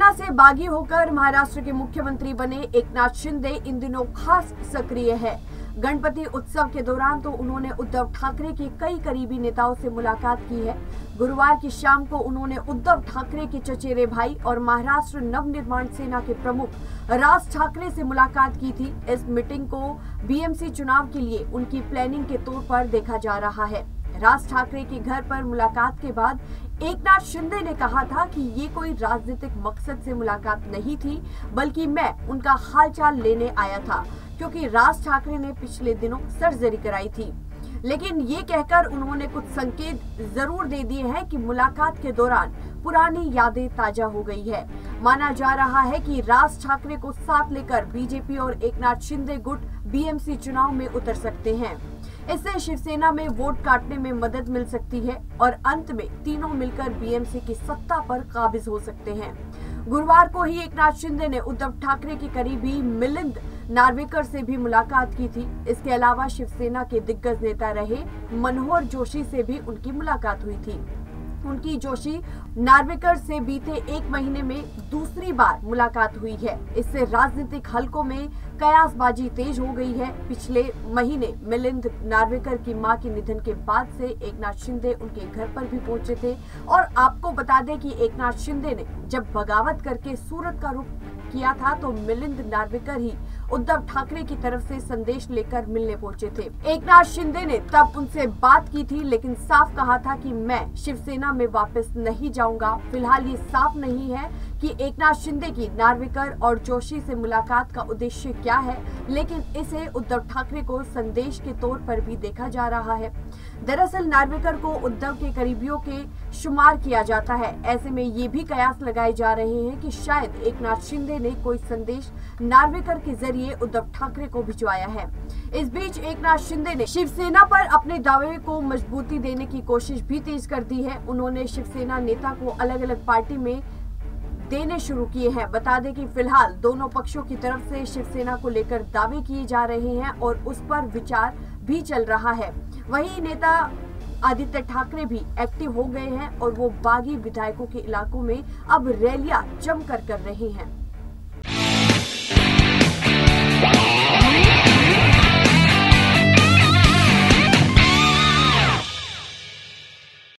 शिवसेना से बागी होकर महाराष्ट्र के मुख्यमंत्री बने एकनाथ शिंदे इन दिनों खास सक्रिय है। गणपति उत्सव के दौरान तो उन्होंने उद्धव ठाकरे के कई करीबी नेताओं से मुलाकात की है। गुरुवार की शाम को उन्होंने उद्धव ठाकरे के चचेरे भाई और महाराष्ट्र नवनिर्माण सेना के प्रमुख राज ठाकरे से मुलाकात की थी। इस मीटिंग को बीएमसी चुनाव के लिए उनकी प्लानिंग के तौर पर देखा जा रहा है। राज ठाकरे के घर पर मुलाकात के बाद एकनाथ शिंदे ने कहा था कि ये कोई राजनीतिक मकसद से मुलाकात नहीं थी, बल्कि मैं उनका हालचाल लेने आया था, क्योंकि राज ठाकरे ने पिछले दिनों सर्जरी कराई थी। लेकिन ये कहकर उन्होंने कुछ संकेत जरूर दे दिए हैं कि मुलाकात के दौरान पुरानी यादें ताजा हो गई है। माना जा रहा है कि राज ठाकरे को साथ लेकर बीजेपी और एकनाथ शिंदे गुट बीएमसी चुनाव में उतर सकते हैं। इससे शिवसेना में वोट काटने में मदद मिल सकती है और अंत में तीनों मिलकर बीएमसी की सत्ता पर काबिज हो सकते हैं। गुरुवार को ही एकनाथ शिंदे ने उद्धव ठाकरे के करीबी मिलिंद नार्वेकर से भी मुलाकात की थी। इसके अलावा शिवसेना के दिग्गज नेता रहे मनोहर जोशी से भी उनकी मुलाकात हुई थी। उनकी जोशी नार्वेकर से बीते एक महीने में दूसरी बार मुलाकात हुई है। इससे राजनीतिक हलकों में कयासबाजी तेज हो गई है। पिछले महीने मिलिंद नार्वेकर की मां के निधन के बाद से एकनाथ शिंदे उनके घर पर भी पहुंचे थे और आपको बता दें कि एकनाथ शिंदे ने जब बगावत करके सूरत का रुख किया था तो मिलिंद नार्वेकर ही उद्धव ठाकरे की तरफ से संदेश लेकर मिलने पहुंचे थे। एकनाथ शिंदे ने तब उनसे बात की थी, लेकिन साफ कहा था कि मैं शिवसेना में वापस नहीं जाऊंगा। फिलहाल ये साफ नहीं है कि एकनाथ शिंदे की नार्वेकर और जोशी से मुलाकात का उद्देश्य क्या है, लेकिन इसे उद्धव ठाकरे को संदेश के तौर पर भी देखा जा रहा है। दरअसल नार्वेकर को उद्धव के करीबियों के शुमार किया जाता है। ऐसे में ये भी कयास लगाए जा रहे हैं कि शायद एकनाथ शिंदे ने कोई संदेश नार्वेकर के जरिए उद्धव ठाकरे को भिजवाया है। इस बीच एकनाथ शिंदे ने शिवसेना पर अपने दावे को मजबूती देने की कोशिश भी तेज कर दी है। उन्होंने शिवसेना नेता को अलग अलग पार्टी में देने शुरू किए हैं। बता दें कि फिलहाल दोनों पक्षों की तरफ से शिवसेना को लेकर दावे किए जा रहे हैं और उस पर विचार भी चल रहा है। वहीं नेता आदित्य ठाकरे भी एक्टिव हो गए हैं और वो बागी विधायकों के इलाकों में अब रैलियां जमकर कर रहे हैं।